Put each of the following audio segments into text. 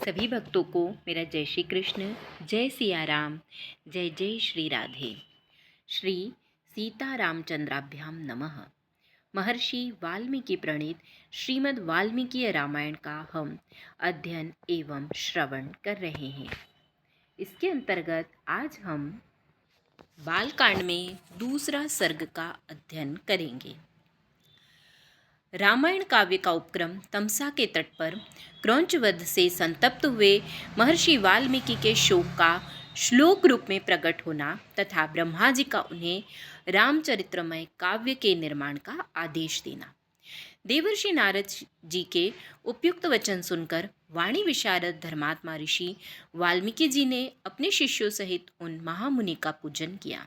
सभी भक्तों को मेरा जय श्री कृष्ण, जय सिया राम, जय जय श्री राधे। श्री सीता रामचंद्राभ्याम नमः। महर्षि वाल्मीकि प्रणीत श्रीमद् वाल्मीकि रामायण का हम अध्ययन एवं श्रवण कर रहे हैं। इसके अंतर्गत आज हम बालकांड में दूसरा सर्ग का अध्ययन करेंगे। रामायण काव्य का उपक्रम तमसा के तट पर क्रौंच वध से संतप्त हुए महर्षि वाल्मीकि के शोक का श्लोक रूप में प्रकट होना तथा ब्रह्मा जी का उन्हें रामचरित्रमय काव्य के निर्माण का आदेश देना। देवर्षि नारद जी के उपयुक्त वचन सुनकर वाणी विशारद धर्मात्मा ऋषि वाल्मीकि जी ने अपने शिष्यों सहित उन महामुनि का पूजन किया।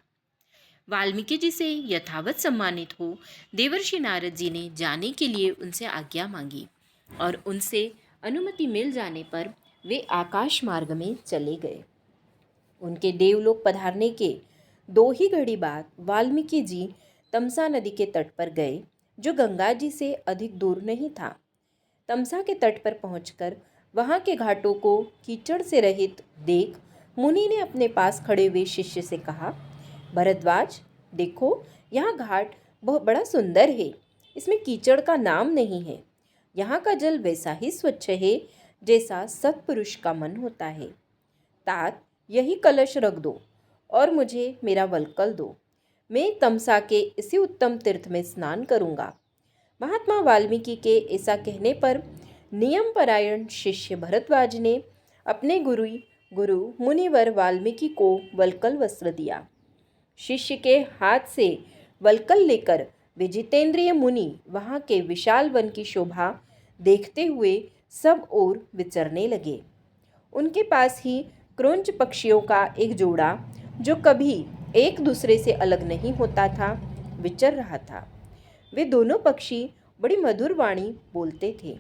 वाल्मीकि जी से यथावत सम्मानित हो देवर्षि नारद जी ने जाने के लिए उनसे आज्ञा मांगी और उनसे अनुमति मिल जाने पर वे आकाश मार्ग में चले गए। उनके देवलोक पधारने के 2 ही घड़ी बाद वाल्मीकि जी तमसा नदी के तट पर गए, जो गंगा जी से अधिक दूर नहीं था। तमसा के तट पर पहुंचकर वहां के घाटों को कीचड़ से रहित देख मुनि ने अपने पास खड़े हुए शिष्य से कहा, भरद्वाज, देखो, यहाँ घाट बहुत बड़ा सुंदर है। इसमें कीचड़ का नाम नहीं है। यहाँ का जल वैसा ही स्वच्छ है जैसा सत्पुरुष का मन होता है। तात, यही कलश रख दो और मुझे मेरा वल्कल दो। मैं तमसा के इसी उत्तम तीर्थ में स्नान करूँगा। महात्मा वाल्मीकि के ऐसा कहने पर नियम परायण शिष्य भरद्वाज ने अपने गुरु मुनिवर वाल्मीकि को वल्कल वस्त्र दिया। शिष्य के हाथ से वल्कल लेकर वे जितेंद्रिय मुनि वहाँ के विशाल वन की शोभा देखते हुए सब ओर विचरने लगे। उनके पास ही क्रौंच पक्षियों का एक जोड़ा, जो कभी एक दूसरे से अलग नहीं होता था, विचर रहा था। वे दोनों पक्षी बड़ी मधुर वाणी बोलते थे।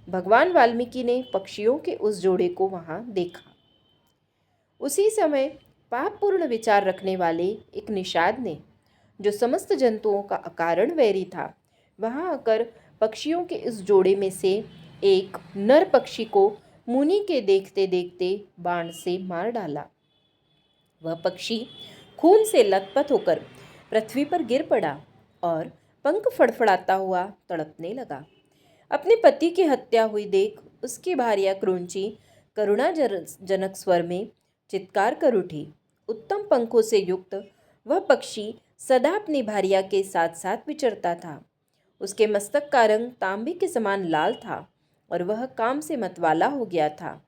भगवान वाल्मीकि ने पक्षियों के उस जोड़े को वहाँ देखा। उसी समय पापपूर्ण विचार रखने वाले एक निषाद ने, जो समस्त जंतुओं का अकारण वैरी था, वहां आकर पक्षियों के इस जोड़े में से एक नर पक्षी को मुनि के देखते देखते बाण से मार डाला। वह पक्षी खून से लथपथ होकर पृथ्वी पर गिर पड़ा और पंख फड़फड़ाता हुआ तड़पने लगा। अपने पति की हत्या हुई देख उसकी भार्या क्रौंची करुणाजनक स्वर में चित्कार कर उठी। उत्तम पंखों से युक्त वह पक्षी सदा अपनी भार्या के साथ साथ विचरता था। उसके मस्तक का रंग तांबे के समान लाल था और वह काम से मतवाला हो गया था।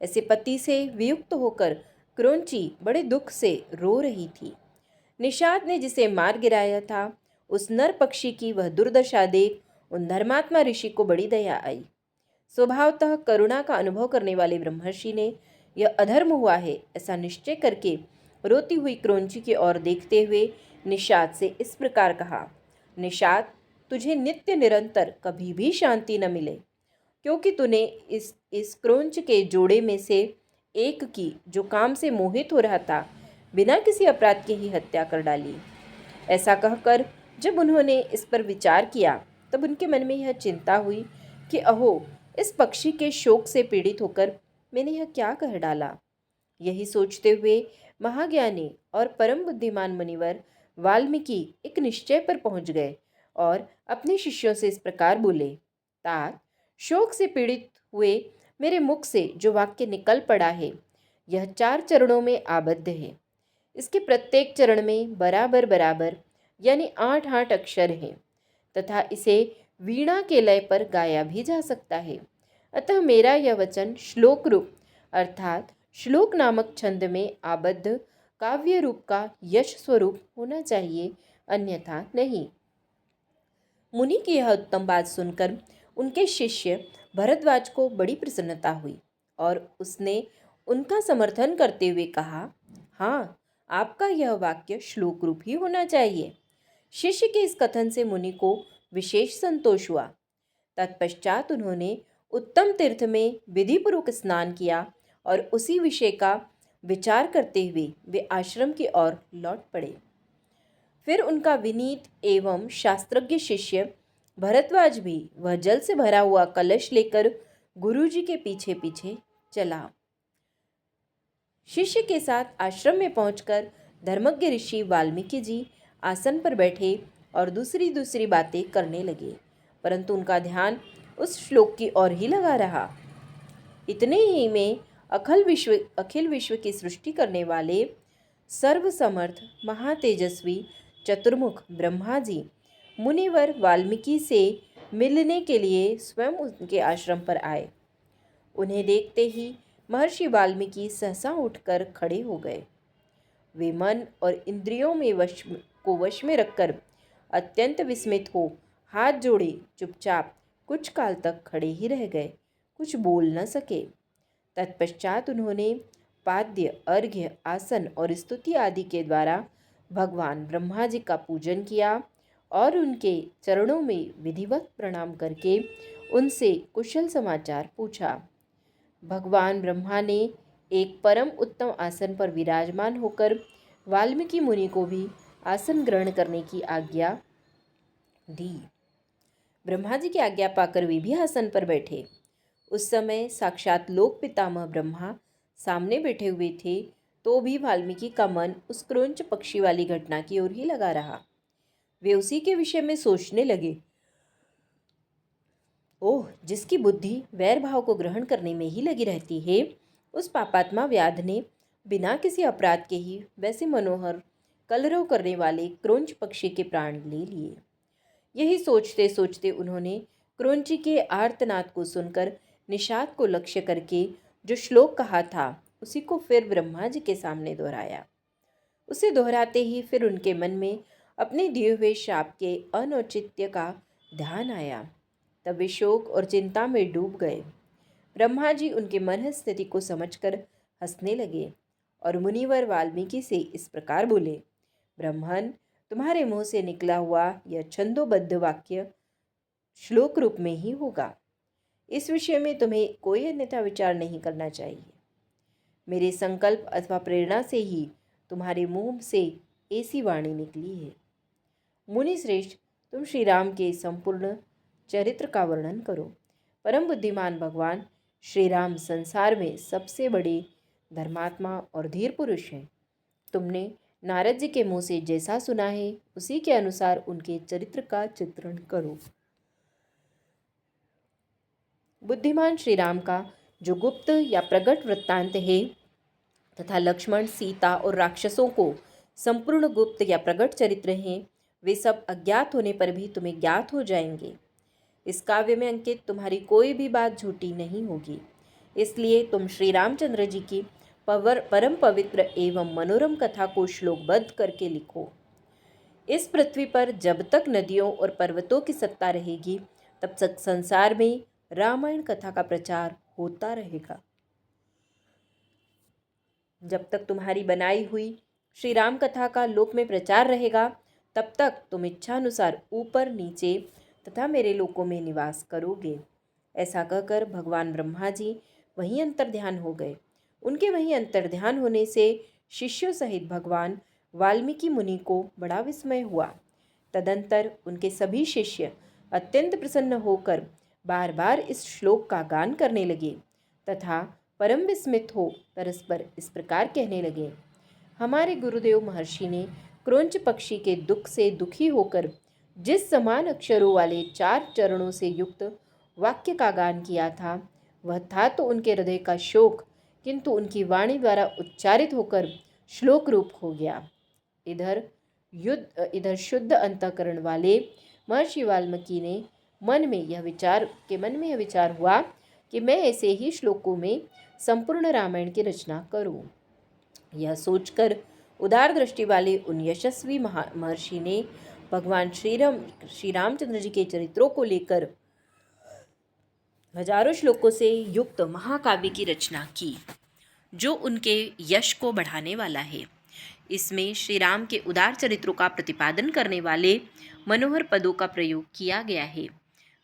ऐसे पति से वियुक्त होकर क्रौंची बड़े दुख से रो रही थी। निषाद ने जिसे मार गिराया था, उस नर पक्षी की वह दुर्दशा देख उन धर्मात्मा ऋषि को बड़ी दया आई। स्वभावतः करुणा का अनुभव करने वाले ब्रह्मर्षि ने यह अधर्म हुआ है ऐसा निश्चय करके रोती हुई क्रौंची की ओर देखते हुए निषाद से इस प्रकार कहा, निषाद, तुझे नित्य निरंतर कभी भी शांति न मिले, क्योंकि तूने इस क्रौंच के जोड़े में से एक की, जो काम से मोहित हो रहा था, बिना किसी अपराध के ही हत्या कर डाली। ऐसा कहकर जब उन्होंने इस पर विचार किया, तब उनके मन में यह चिंता हुई कि अहो, इस पक्षी के शोक से पीड़ित होकर मैंने यह क्या कह डाला। यही सोचते हुए महाज्ञानी और परम बुद्धिमान मुनिवर वाल्मीकि एक निश्चय पर पहुंच गए और अपने शिष्यों से इस प्रकार बोले, तात, शोक से पीड़ित हुए मेरे मुख से जो वाक्य निकल पड़ा है, यह 4 चरणों में आबद्ध है। इसके प्रत्येक चरण में बराबर बराबर यानी 8-8 अक्षर हैं तथा इसे वीणा के लय पर गाया भी जा सकता है। अतः मेरा यह वचन श्लोक रूप अर्थात श्लोक नामक छंद में आबद्ध काव्य रूप का यश स्वरूप होना चाहिए, अन्यथा नहीं। मुनि की यह उत्तम बात सुनकर उनके शिष्य भरद्वाज को बड़ी प्रसन्नता हुई और उसने उनका समर्थन करते हुए कहा, हाँ, आपका यह वाक्य श्लोक रूप ही होना चाहिए। शिष्य के इस कथन से मुनि को विशेष संतोष हुआ। तत्पश्चात उन्होंने उत्तम तीर्थ में विधिपूर्वक स्नान किया और उसी विषय का विचार करते हुए वे आश्रम की ओर लौट पड़े। फिर उनका विनीत एवं शास्त्रज्ञ शिष्य भरद्वाज भी वह जल से भरा हुआ कलश लेकर गुरुजी के पीछे पीछे चला। शिष्य के साथ आश्रम में पहुंचकर धर्मज्ञ ऋषि वाल्मीकि जी आसन पर बैठे और दूसरी दूसरी बातें करने लगे, परंतु उनका ध्यान उस श्लोक की ओर ही लगा रहा। इतने ही में अखिल विश्व की सृष्टि करने वाले सर्वसमर्थ महातेजस्वी चतुर्मुख ब्रह्मा जी मुनिवर वाल्मीकि से मिलने के लिए स्वयं उनके आश्रम पर आए। उन्हें देखते ही महर्षि वाल्मीकि सहसा उठकर खड़े हो गए। वे मन और इंद्रियों में वश में रखकर अत्यंत विस्मित हो हाथ जोड़े चुपचाप कुछ काल तक खड़े ही रह गए, कुछ बोल न सके। तत्पश्चात उन्होंने पाद्य, अर्घ्य, आसन और स्तुति आदि के द्वारा भगवान ब्रह्मा जी का पूजन किया और उनके चरणों में विधिवत प्रणाम करके उनसे कुशल समाचार पूछा। भगवान ब्रह्मा ने एक परम उत्तम आसन पर विराजमान होकर वाल्मीकि मुनि को भी आसन ग्रहण करने की आज्ञा दी। ब्रह्मा जी की आज्ञा पाकर वे भी आसन पर बैठे। उस समय साक्षात लोक पितामह ब्रह्मा सामने बैठे हुए थे, तो भी वाल्मीकि का मन उस क्रोंच पक्षी वाली घटना की ओर ही लगा रहा। वे उसी के विषय में सोचने लगे। ओह, जिसकी बुद्धि वैर भाव को ग्रहण करने में ही लगी रहती है, उस पापात्मा व्याध ने बिना किसी अपराध के ही वैसे मनोहर कलरव करने वाले क्रोंच पक्षी के प्राण ले लिए। यही सोचते सोचते उन्होंने क्रोंची के आर्तनाद को सुनकर निषाद को लक्ष्य करके जो श्लोक कहा था उसी को फिर ब्रह्मा जी के सामने दोहराया। उसे दोहराते ही फिर उनके मन में अपने दिए हुए शाप के अनौचित्य का ध्यान आया। तब वे शोक और चिंता में डूब गए। ब्रह्मा जी उनके मन स्थिति को समझकर हंसने लगे और मुनिवर वाल्मीकि से इस प्रकार बोले। ब्रह्मन, तुम्हारे मुंह से निकला हुआ यह छंदोबद्ध वाक्य श्लोक रूप में ही होगा। इस विषय में तुम्हें कोई अन्यथा विचार नहीं करना चाहिए। मेरे संकल्प अथवा प्रेरणा से ही तुम्हारे मुंह से ऐसी वाणी निकली है। मुनि श्रेष्ठ, तुम श्री राम के संपूर्ण चरित्र का वर्णन करो। परम बुद्धिमान भगवान श्री राम संसार में सबसे बड़े धर्मात्मा और धीर पुरुष हैं। तुमने नारद जी के मुंह से जैसा सुना है उसी के अनुसार उनके चरित्र का चित्रण करो। बुद्धिमान श्री राम का जो गुप्त या प्रकट वृत्तांत है तथा लक्ष्मण, सीता और राक्षसों को संपूर्ण गुप्त या प्रकट चरित्र हैं, वे सब अज्ञात होने पर भी तुम्हें ज्ञात हो जाएंगे। इस काव्य में अंकित तुम्हारी कोई भी बात झूठी नहीं होगी। इसलिए तुम श्री रामचंद्र जी की परम पवित्र एवं मनोरम कथा को श्लोकबद्ध करके लिखो। इस पृथ्वी पर जब तक नदियों और पर्वतों की सत्ता रहेगी तब तक संसार में रामायण कथा का प्रचार होता रहेगा। जब तक तुम्हारी बनाई हुई श्री राम कथा का लोक में प्रचार रहेगा तब तक तुम इच्छानुसार ऊपर नीचे तथा मेरे लोकों में निवास करोगे। ऐसा कहकर भगवान ब्रह्मा जी वहीं अंतर्ध्यान हो गए। उनके वहीं अंतर्ध्यान होने से शिष्यों सहित भगवान वाल्मीकि मुनि को बड़ा विस्मय हुआ। तदंतर उनके सभी शिष्य अत्यंत प्रसन्न होकर बार बार इस श्लोक का गान करने लगे तथा परम विस्मित हो परस्पर इस प्रकार कहने लगे। हमारे गुरुदेव महर्षि ने क्रोंच पक्षी के दुख से दुखी होकर जिस समान अक्षरों वाले 4 चरणों से युक्त वाक्य का गान किया था वह था तो उनके हृदय का शोक, किंतु उनकी वाणी द्वारा उच्चारित होकर श्लोक रूप हो गया। इधर शुद्ध अंतःकरण वाले महर्षि वाल्मीकि ने मन में यह विचार हुआ कि मैं ऐसे ही श्लोकों में संपूर्ण रामायण की रचना करूं। यह सोचकर उदार दृष्टि वाले उन यशस्वी महर्षि ने भगवान श्री रामचंद्र जी के चरित्रों को लेकर हजारों श्लोकों से युक्त महाकाव्य की रचना की, जो उनके यश को बढ़ाने वाला है। इसमें श्री राम के उदार चरित्रों का प्रतिपादन करने वाले मनोहर पदों का प्रयोग किया गया है।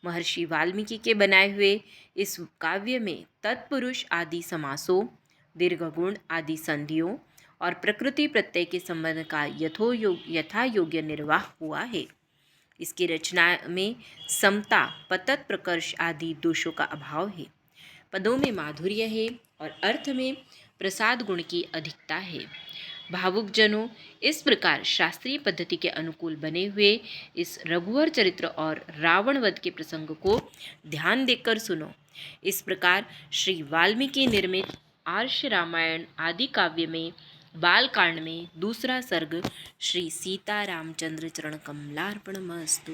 महर्षि वाल्मीकि के बनाए हुए इस काव्य में तत्पुरुष आदि समासों, दीर्घगुण आदि संधियों और प्रकृति प्रत्यय के संबंध का यथा योग्य निर्वाह हुआ है। इसकी रचना में समता, पतत, प्रकर्ष आदि दोषों का अभाव है। पदों में माधुर्य है और अर्थ में प्रसाद गुण की अधिकता है। भावुक जनों, इस प्रकार शास्त्रीय पद्धति के अनुकूल बने हुए इस रघुवर चरित्र और रावण वध के प्रसंग को ध्यान देकर सुनो। इस प्रकार श्री वाल्मीकि निर्मित आर्ष रामायण आदि काव्य में बालकांड में दूसरा सर्ग श्री सीता रामचंद्र चरण कमलार्पणमस्तु।